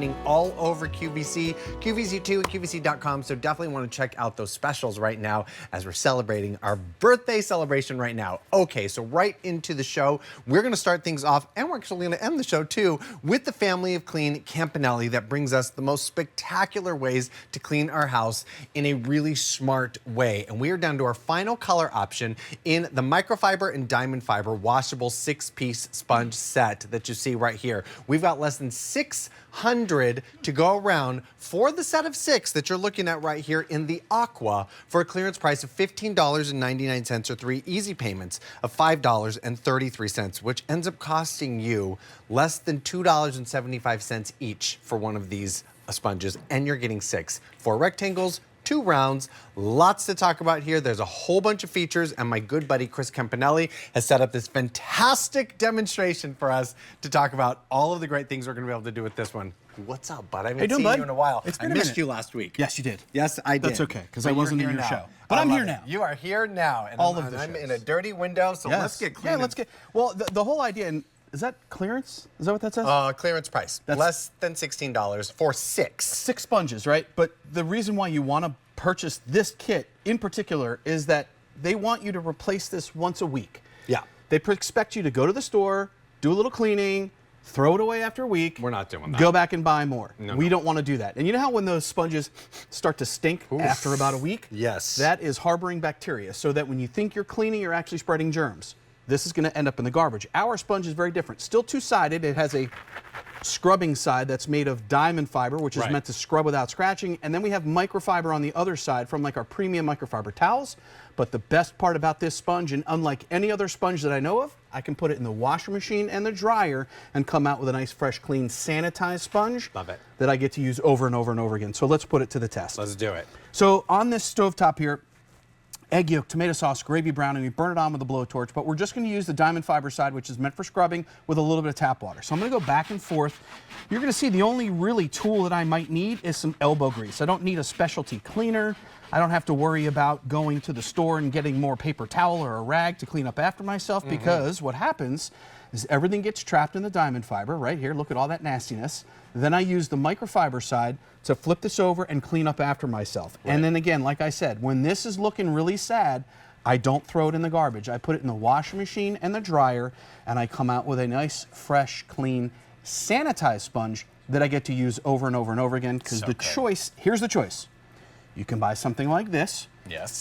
happening all over QVC, QVC2 and QVC.com, so definitely want to check out those specials right now as we're celebrating our birthday celebration right now. Okay, so right into the show. We're going to start things off, and we're actually going to end the show too, with the family of clean Campanelli that brings us the most spectacular ways to clean our house in a really smart way. And we are down to our final color option in the Microfiber and Diamondfiber Washable 6-piece sponge set that you see right here. We've got less than 600 to go around for the set of 6 that you're looking at right here in the aqua for a clearance price of $15.99 or 3 easy payments of $5.33, which ends up costing you less than $2.75 each for one of these sponges, and you're getting 6. 4 rectangles, 2 rounds, lots to talk about here. There's a whole bunch of features, and my good buddy Chris Campanelli has set up this fantastic demonstration for us to talk about all of the great things we're going to be able to do with this one. What's up, bud? I haven't seen you in a while. It's been I a missed minute. you last week. Yes, you did. Yes, I did. That's okay, because I wasn't in your show. But I'm here now. You are here now, and I'm in a dirty window, so let's get clean. Yeah, let's get. Well, the whole idea, and is that clearance? Is that what that says? Clearance price. That's less than $16 for 6. 6 sponges, right? But the reason why you want to purchase this kit in particular is that they want you to replace this once a week. Yeah. They expect you to go to the store, do a little cleaning, throw it away after a week. We're not doing that. Go back and buy more. We No. don't want to do that. And you know how when those sponges start to stink after about a week? Yes. That is harboring bacteria, so that when you think you're cleaning, you're actually spreading germs. This is going to end up in the garbage. Our sponge is very different. Still two-sided. It has a scrubbing side that's made of diamond fiber, which is meant to scrub without scratching. And then we have microfiber on the other side from like our premium microfiber towels. But the best part about this sponge, and unlike any other sponge that I know of, I can put it in the washer machine and the dryer and come out with a nice, fresh, clean, sanitized sponge. Love it. That I get to use over and over and over again. So let's put it to the test. Let's do it. So on this stovetop here, egg yolk, tomato sauce, gravy brown, and we burn it on with a blowtorch, but we're just going to use the diamond fiber side, which is meant for scrubbing, with a little bit of tap water. So I'm going to go back and forth. You're going to see the only really tool that I might need is some elbow grease. I don't need a specialty cleaner. I don't have to worry about going to the store and getting more paper towel or a rag to clean up after myself, because what happens is everything gets trapped in the diamond fiber right here. Look at all that nastiness. Then I use the microfiber side to flip this over and clean up after myself. And then again, like I said, when this is looking really sad, I don't throw it in the garbage. I put it in the washing machine and the dryer, and I come out with a nice, fresh, clean, sanitized sponge that I get to use over and over and over again. Because the choice, here's the choice. You can buy something like this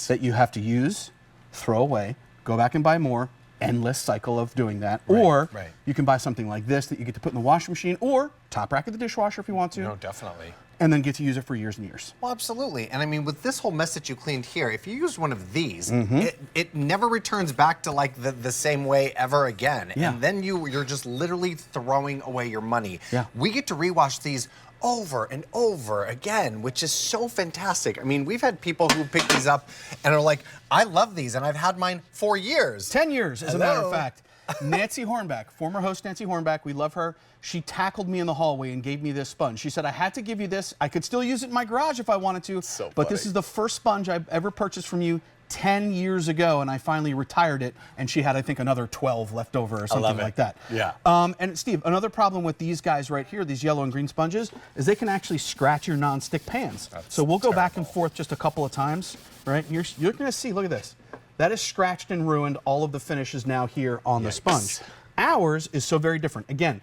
that you have to use, throw away, go back and buy more, endless cycle of doing that. Or you can buy something like this that you get to put in the washing machine or top rack of the dishwasher if you want to. No, definitely. And then get to use it for years and years. Well, absolutely. And I mean, with this whole mess that you cleaned here, if you use one of these, it never returns back to like the same way ever again. And then you're just literally throwing away your money. We get to rewash these over and over again, which is so fantastic. I mean, we've had people who pick these up and are like, I love these, and I've had mine for years. 10 years, as a matter of fact. Nancy Hornback, former host Nancy Hornback, we love her. She tackled me in the hallway and gave me this sponge. She said, I had to give you this. I could still use it in my garage if I wanted to, but this is the first sponge I've ever purchased from you 10 years ago, and I finally retired it, and she had, I think, another 12 left over or something like that. And Steve, another problem with these guys right here, these yellow and green sponges, is they can actually scratch your nonstick pans. So we'll go back and forth just a couple of times, right? You're going to see, look at this. That is scratched and ruined. All of the finish is now here on the sponge. Ours is so very different. Again,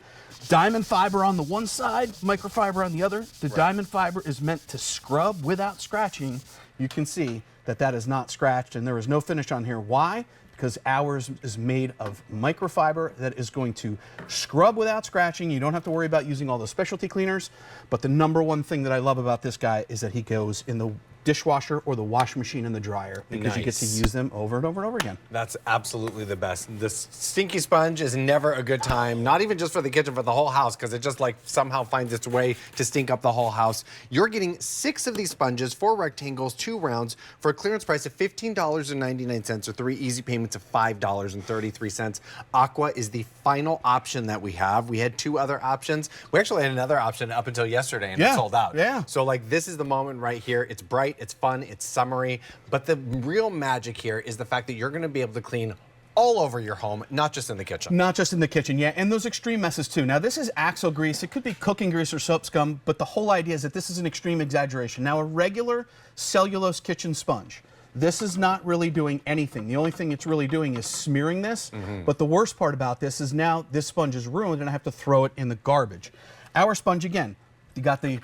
diamond fiber on the one side, microfiber on the other. The diamond fiber is meant to scrub without scratching. You can see that that is not scratched, and there is no finish on here. Why? Because ours is made of microfiber that is going to scrub without scratching. You don't have to worry about using all the specialty cleaners. But the number one thing that I love about this guy is that he goes in the dishwasher or the washing machine and the dryer, because you get to use them over and over and over again. That's absolutely the best. This stinky sponge is never a good time, not even just for the kitchen, but the whole house, because it just like somehow finds its way to stink up the whole house. You're getting 6 of these sponges, 4 rectangles, 2 rounds, for a clearance price of $15.99 or 3 easy payments of $5.33. Aqua is the final option that we have. We had 2 other options. We actually had another option up until yesterday, and it sold out. So like, this is the moment right here. It's bright, it's fun, it's summery, but the real magic here is the fact that you're going to be able to clean all over your home, not just in the kitchen. Not just in the kitchen, yeah, and those extreme messes too. Now this is axle grease. It could be cooking grease or soap scum, but the whole idea is that this is an extreme exaggeration. Now a regular cellulose kitchen sponge, this is not really doing anything. The only thing it's really doing is smearing this, but the worst part about this is now this sponge is ruined and I have to throw it in the garbage. Our sponge, again, you got the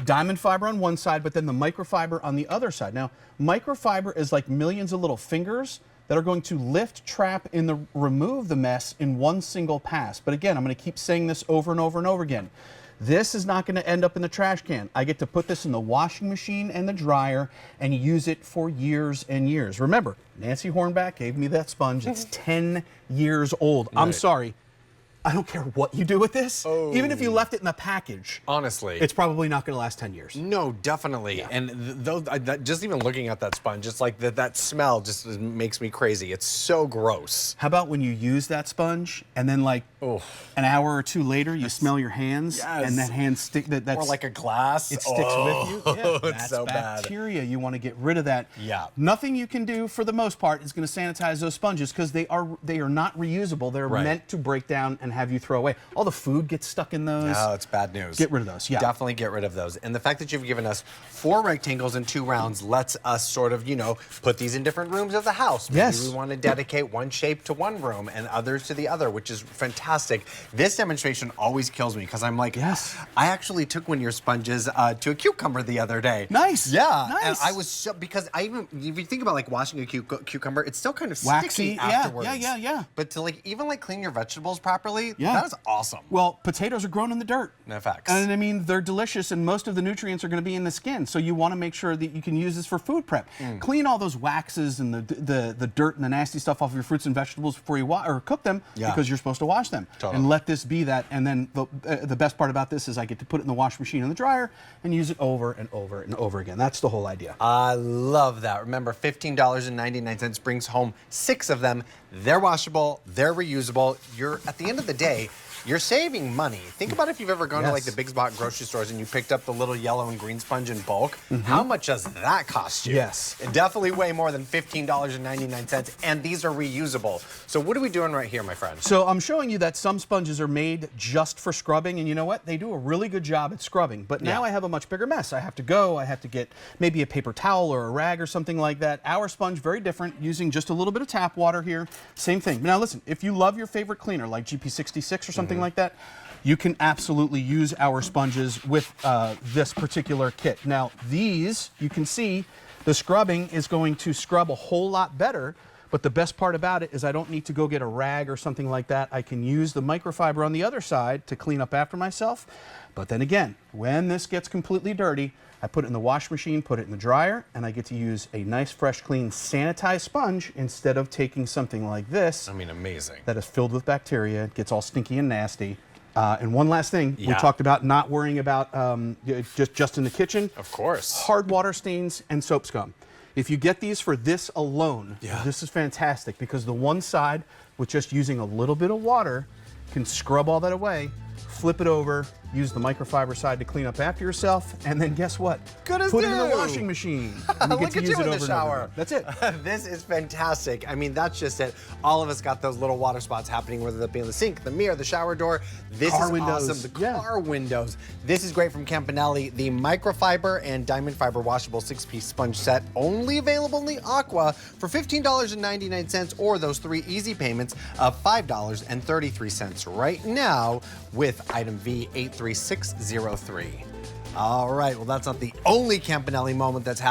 Diamondfiber on one side, but then the microfiber on the other side. Now, microfiber is like millions of little fingers that are going to lift, trap, and remove the mess in one single pass. But again, I'm going to keep saying this over and over and over again. This is not going to end up in the trash can. I get to put this in the washing machine and the dryer and use it for years and years. Remember, Nancy Hornback gave me that sponge. It's 10 years old. Right. I'm sorry. I don't care what you do with this. Oh. Even if you left it in the package. Honestly. It's probably not going to last 10 years. No, definitely. Yeah. And just even looking at that sponge, it's like that smell just makes me crazy. It's so gross. How about when you use that sponge and then like an hour or two later you smell your hands and that hand stick that's or like a glass. It sticks with you. Yeah, It's that's so bacteria. You want to get rid of that. Yeah. Nothing you can do for the most part is going to sanitize those sponges because they are not reusable. They're meant to break down and have you throw away. All the food gets stuck in those. No, it's bad news. Get rid of those, yeah. Definitely get rid of those. And the fact that you've given us 4 rectangles and 2 rounds lets us sort of, put these in different rooms of the house. Maybe we want to dedicate one shape to one room and others to the other, which is fantastic. This demonstration always kills me because I'm like, I actually took one of your sponges to a cucumber the other day. Nice. Yeah. Nice. And I was so, because if you think about like washing a cucumber, it's still kind of waxy sticky afterwards. Yeah. But to even clean your vegetables properly, that is awesome. Well, potatoes are grown in the dirt. No facts. And I mean, they're delicious and most of the nutrients are going to be in the skin. So you want to make sure that you can use this for food prep. Clean all those waxes and the dirt and the nasty stuff off of your fruits and vegetables before you cook them because you're supposed to wash them. Totally. And let this be that. And then the best part about this is I get to put it in the wash machine and the dryer and use it over and over and over again. That's the whole idea. I love that. Remember, $15.99 brings home 6 of them. They're washable, they're reusable. At the end of the day, you're saving money. Think about if you've ever gone to like the big spot grocery stores and you picked up the little yellow and green sponge in bulk. How much does that cost you? Yes. Definitely way more than $15.99, and these are reusable. So what are we doing right here, my friend? So I'm showing you that some sponges are made just for scrubbing, and you know what? They do a really good job at scrubbing, but now I have a much bigger mess. I have to get maybe a paper towel or a rag or something like that. Our sponge, very different, using just a little bit of tap water here. Same thing. Now listen, if you love your favorite cleaner like GP66 or something like that, you can absolutely use our sponges with this particular kit. Now these, you can see the scrubbing is going to scrub a whole lot better, but the best part about it is I don't need to go get a rag or something like that. I can use the microfiber on the other side to clean up after myself. But then again, when this gets completely dirty, I put it in the wash machine, put it in the dryer, and I get to use a nice, fresh, clean, sanitized sponge instead of taking something like this. I mean, amazing. That is filled with bacteria, it gets all stinky and nasty. And one last thing, we talked about not worrying about just in the kitchen. Of course. Hard water stains and soap scum. If you get these for this alone, this is fantastic because the one side, with just using a little bit of water, can scrub all that away, flip it over, use the microfiber side to clean up after yourself, and then guess what? Good as Put it new. in the washing machine. And you get Look to at use you it in over the and over shower. again. That's it. This is fantastic. I mean, that's just it. All of us got those little water spots happening, whether that be in the sink, the mirror, the shower door. This Car is windows. awesome. The car windows. This is great from Campanelli. The Microfiber and Diamondfiber Washable 6-piece sponge set, only available in the Aqua for $15.99, or those 3 easy payments of $5.33 right now with item V83603. All right, well, that's not the only Campanelli moment that's happening.